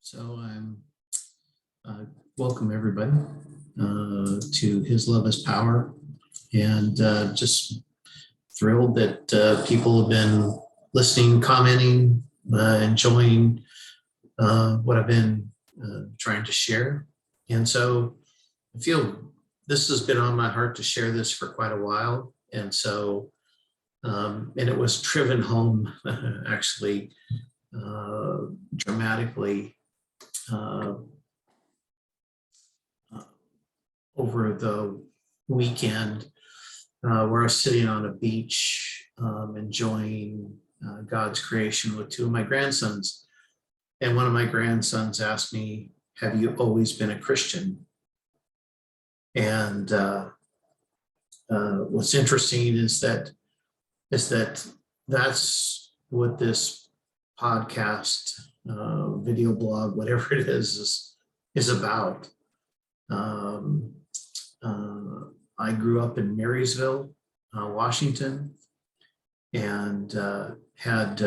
So I'm welcome everybody to His Love is Power, and just thrilled that people have been listening, commenting, enjoying what I've been trying to share. And so I feel this has been on my heart to share this for quite a while, and so and it was driven home actually dramatically. Uh, Over the weekend where I was sitting on a beach enjoying God's creation with two of my grandsons. And one of my grandsons asked me, "Have you always been a Christian?" And what's interesting is that's what this podcast, video blog, whatever it is about. Um, I grew up in Marysville, Washington, and had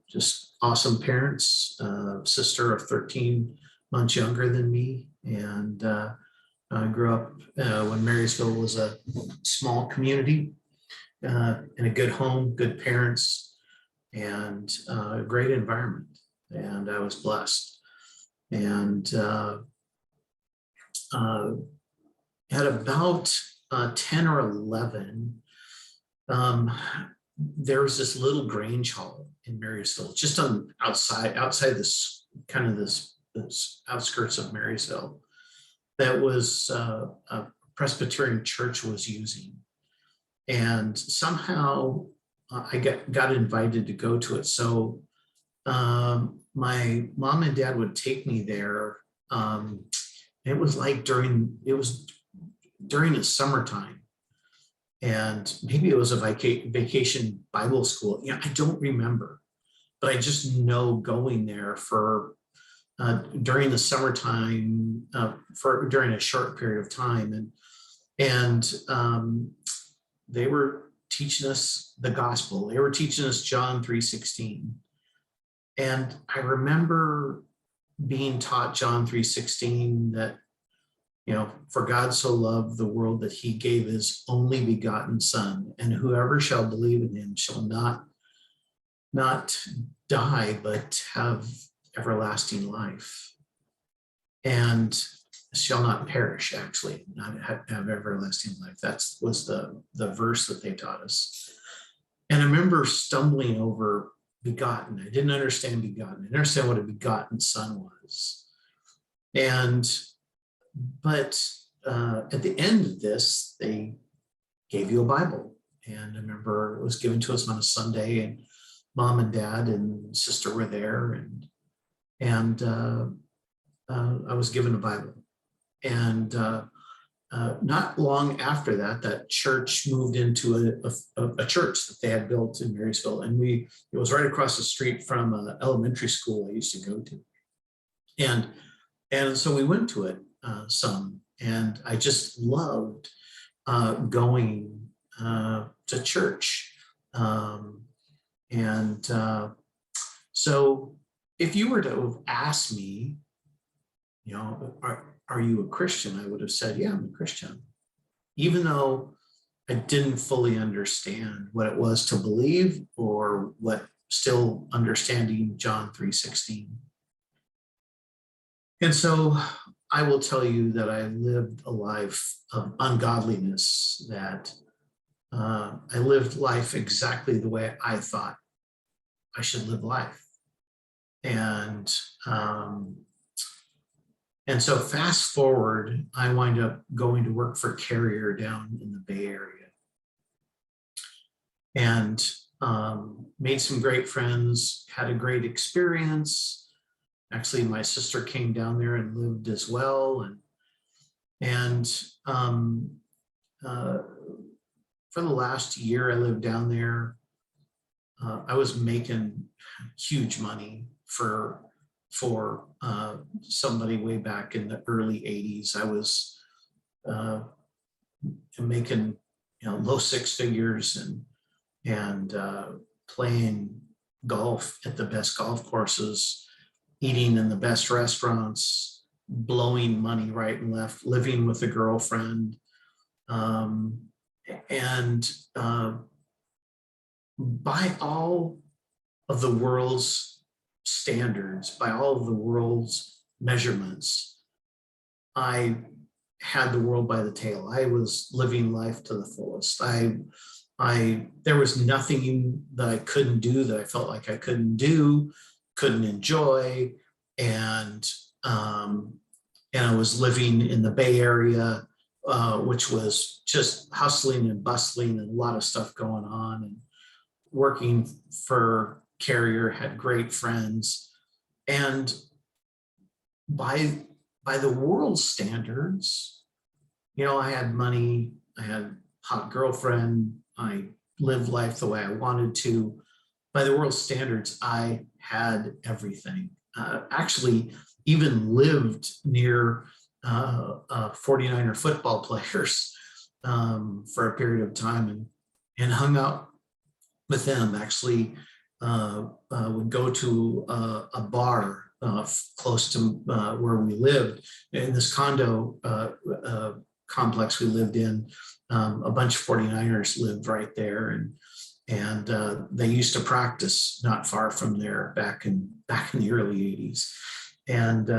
just awesome parents, sister of 13 months younger than me. And I grew up when Marysville was a small community, in a good home, good parents, and a great environment. And I was blessed. And at about 10 or 11, there was this little Grange Hall in Marysville, just outside this kind of this outskirts of Marysville, that was a Presbyterian church was using. And somehow I got invited to go to it. So my mom and dad would take me there. It was during the summertime, and maybe it was a vacation Bible school. I don't remember, but I just know going there for during the summertime for during a short period of time, and they were teaching us the gospel. They were teaching us John 3:16, and I remember being taught John 3:16, that for God so loved the world that he gave his only begotten son, and whoever shall believe in him shall not die, but have everlasting life, and shall not perish, actually, not have everlasting life. That was the verse that they taught us. And I remember stumbling over begotten. I didn't understand begotten. I didn't understand what a begotten son was. But at the end of this, they gave you a Bible. And I remember it was given to us on a Sunday, and mom and dad and sister were there, and I was given a Bible. And not long after that, that church moved into a church that they had built in Marysville. And it was right across the street from an elementary school I used to go to. And so we went to it some, and I just loved going to church. So if you were to have asked me, are you a Christian? I would have said, yeah, I'm a Christian, even though I didn't fully understand what it was to believe, or what still understanding John 3:16. And so I will tell you that I lived a life of ungodliness, that I lived life exactly the way I thought I should live life. And so fast forward, I wind up going to work for Carrier down in the Bay Area, and made some great friends, had a great experience. Actually, my sister came down there and lived as well. And for the last year I lived down there, I was making huge money for somebody way back in the early 80s. I was making low six figures, and playing golf at the best golf courses eating in the best restaurants, blowing money right and left, living with a girlfriend. Um, and by all of the world's standards, by all of the world's measurements, I had the world by the tail. I was living life to the fullest. There was nothing that I couldn't do, that I felt like I couldn't do, couldn't enjoy. And I was living in the Bay Area, which was just hustling and bustling and a lot of stuff going on, and working for Carrier, had great friends. And by the world's standards, I had money, I had a hot girlfriend, I lived life the way I wanted to. By the world's standards, I had everything. Actually, even lived near 49er football players for a period of time, and hung out with them. Actually, would go to a bar close to where we lived in this condo complex we lived in. A bunch of 49ers lived right there, and they used to practice not far from there back in the early 80s. And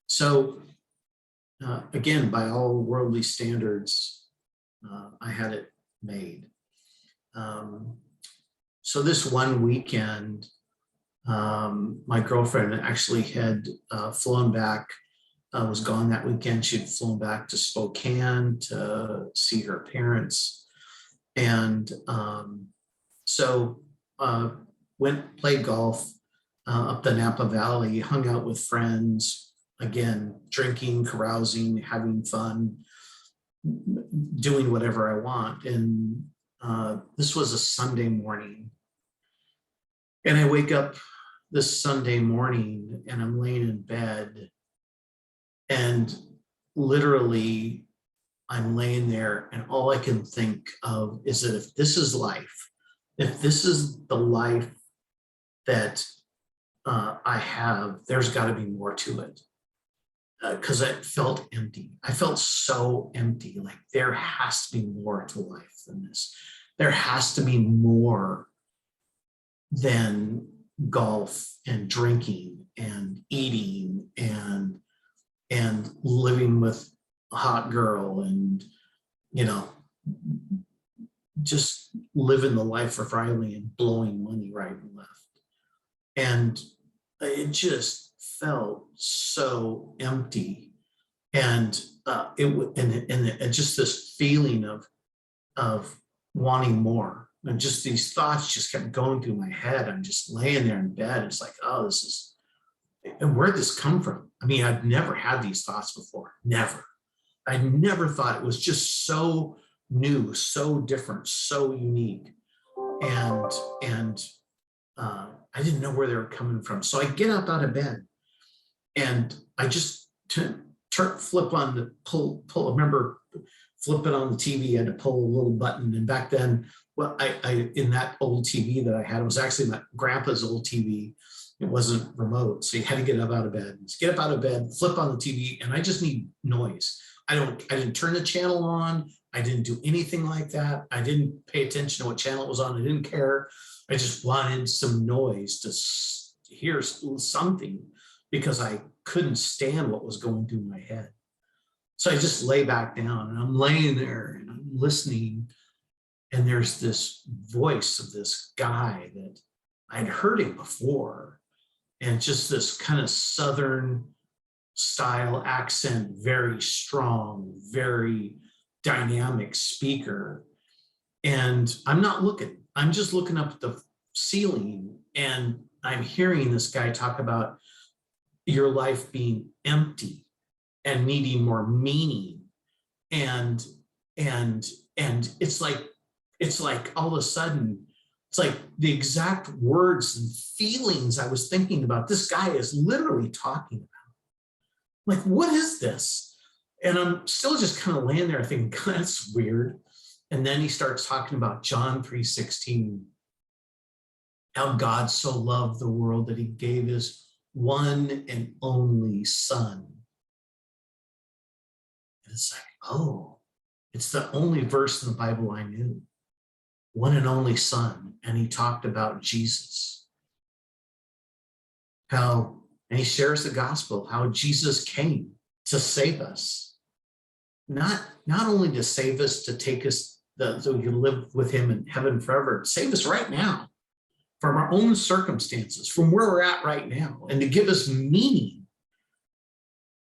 so again, by all worldly standards, I had it made. So this one weekend, my girlfriend actually had flown back, was gone that weekend. She'd flown back to Spokane to see her parents. And so played golf up the Napa Valley, hung out with friends, again, drinking, carousing, having fun, doing whatever I want. And this was a Sunday morning. And I wake up this Sunday morning and I'm laying in bed, and literally I'm laying there, and all I can think of is that if this is life, if this is the life that I have, there's got to be more to it. Because I felt empty. I felt so empty. Like there has to be more to life than this. There has to be more than golf and drinking and eating and living with a hot girl and just living the life of Riley and blowing money right and left. And it just felt so empty, and just this feeling of wanting more. And just these thoughts just kept going through my head. I'm just laying there in bed. It's like, oh, and where'd this come from? I mean, I've never had these thoughts before. Never. I never thought it was just so new, so different, so unique. And I didn't know where they were coming from. So I get up out of bed and I just flip on the pull. Remember, flip it on the TV, you had to pull a little button. And back then, well, I in that old TV that I had, it was actually my grandpa's old TV. It wasn't remote. So you had to get up out of bed. Just get up out of bed, flip on the TV, and I just need noise. I didn't turn the channel on. I didn't do anything like that. I didn't pay attention to what channel it was on. I didn't care. I just wanted some noise to hear something, because I couldn't stand what was going through my head. So I just lay back down, and I'm laying there and I'm listening. And there's this voice of this guy that I'd heard him before, and just this kind of Southern style accent, very strong, very dynamic speaker. And I'm not looking, I'm just looking up at the ceiling, and I'm hearing this guy talk about your life being empty and needing more meaning. And it's like all of a sudden, it's like the exact words and feelings I was thinking about, this guy is literally talking about. Like, what is this? And I'm still just kind of laying there thinking, that's weird. And then he starts talking about John 3:16, how God so loved the world that he gave his one and only Son. And it's like, oh, it's the only verse in the Bible I knew. One and only Son. And he talked about Jesus. And he shares the gospel, how Jesus came to save us. Not only to save us, to take us, so we can live with him in heaven forever, save us right now from our own circumstances, from where we're at right now, and to give us meaning.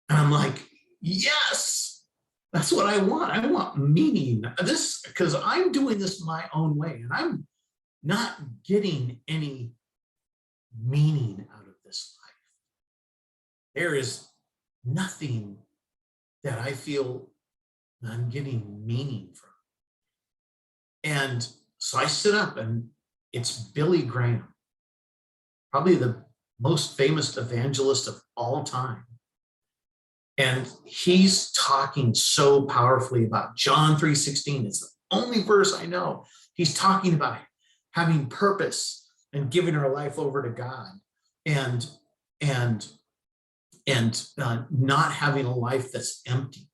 And I'm like, yes, that's what I want. I want meaning. This, because I'm doing this my own way, and I'm not getting any meaning out of this life. There is nothing that I feel I'm getting meaning from. And so I sit up, and it's Billy Graham, probably the most famous evangelist of all time. And he's talking so powerfully about John 3:16. It's the only verse I know. He's talking about having purpose and giving our life over to God, and not having a life that's empty.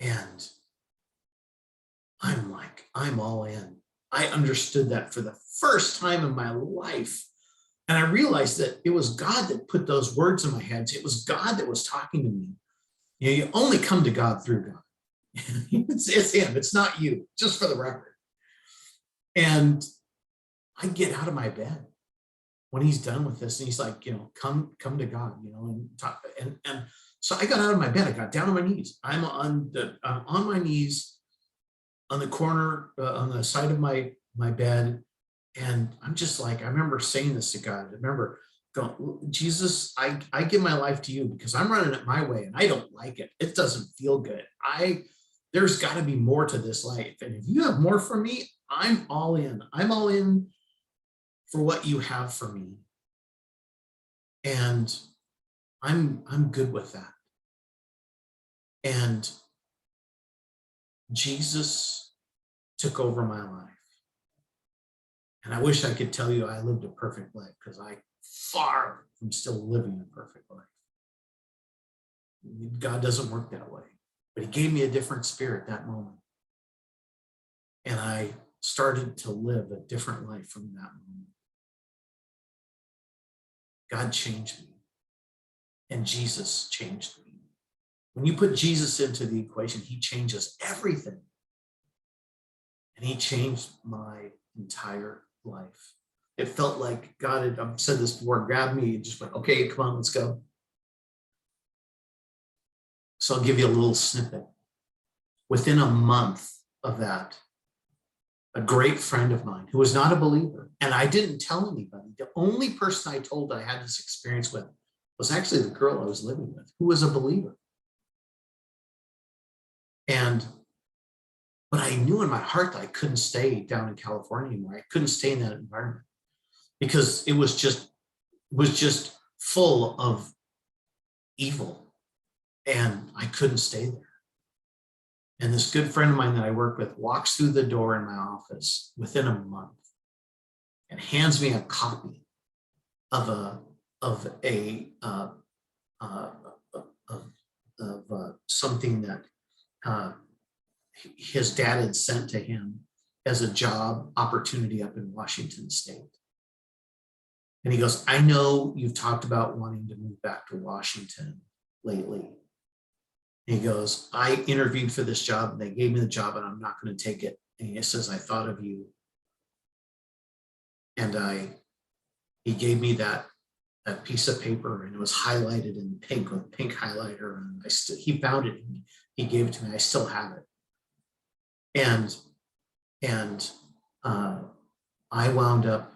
And I'm like, I'm all in. I understood that for the first time in my life. And I realized that it was God that put those words in my head. It was God that was talking to me. You know, you only come to God through God. It's him, it's not you, just for the record. And I get out of my bed when he's done with this, and he's like, you know, come to God, you know, and talk. And so I got out of my bed, I got down on my knees. I'm on my knees on the corner, on the side of my bed. And I'm just like, I remember saying this to God. I remember going, Jesus, I give my life to you because I'm running it my way and I don't like it. It doesn't feel good. There's got to be more to this life. And if you have more for me, I'm all in. I'm all in for what you have for me. And I'm good with that. And Jesus took over my life. And I wish I could tell you I lived a perfect life, because I far from still living a perfect life. God doesn't work that way, but he gave me a different spirit that moment. And I started to live a different life from that moment. God changed me, and Jesus changed me. When you put Jesus into the equation, he changes everything. And he changed my entire life. It felt like God had, I've said this before, grabbed me and just went, okay, come on, let's go. So I'll give you a little snippet. Within a month of that, a great friend of mine who was not a believer, and I didn't tell anybody, the only person I told I had this experience with was actually the girl I was living with, who was a believer. But I knew in my heart that I couldn't stay down in California anymore. I couldn't stay in that environment because it was just full of evil, and I couldn't stay there. And this good friend of mine that I work with walks through the door in my office within a month and hands me a copy of something that his dad had sent to him as a job opportunity up in Washington State. And he goes, I know you've talked about wanting to move back to Washington lately. And he goes, I interviewed for this job and they gave me the job and I'm not going to take it. And he says, I thought of you. And he gave me that piece of paper, and it was highlighted in pink with pink highlighter. And he found it and he gave it to me. I still have it. And I wound up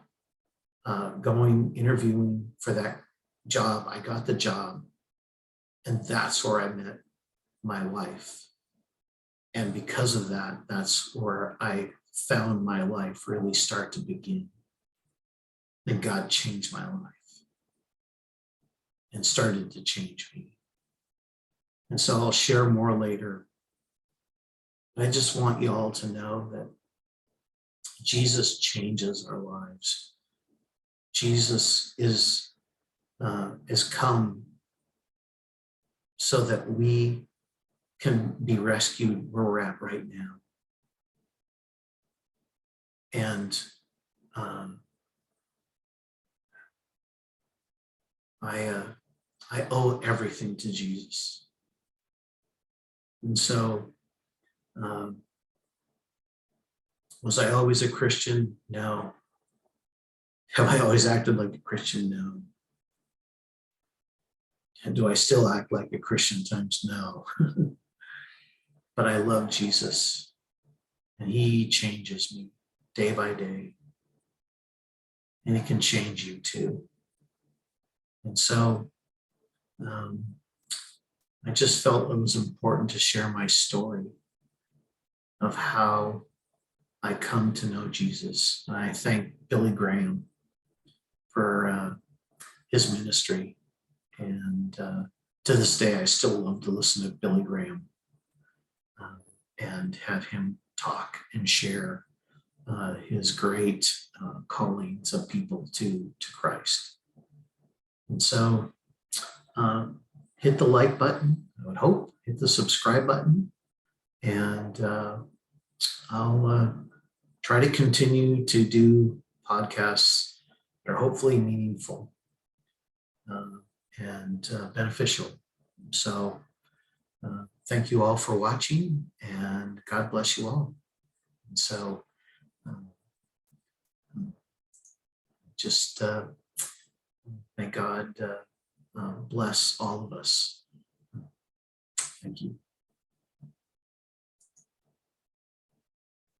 interviewing for that job. I got the job, and that's where I met my wife. And because of that, that's where I found my life really start to begin. And God changed my life and started to change me. And so I'll share more later. I just want you all to know that Jesus changes our lives. Jesus is come so that we can be rescued where we're at right now. And I owe everything to Jesus. And so, was I always a Christian? No. Have I always acted like a Christian? No. And do I still act like a Christian times? No. But I love Jesus, and he changes me day by day. And he can change you too. And so I just felt it was important to share my story of how I come to know Jesus. And I thank Billy Graham for his ministry. And to this day, I still love to listen to Billy Graham and have him talk and share his great callings of people to Christ. And so hit the like button, I would hope, hit the subscribe button, and I'll try to continue to do podcasts that are hopefully meaningful and beneficial. So thank you all for watching, and God bless you all. And so just may God bless all of us. Thank you.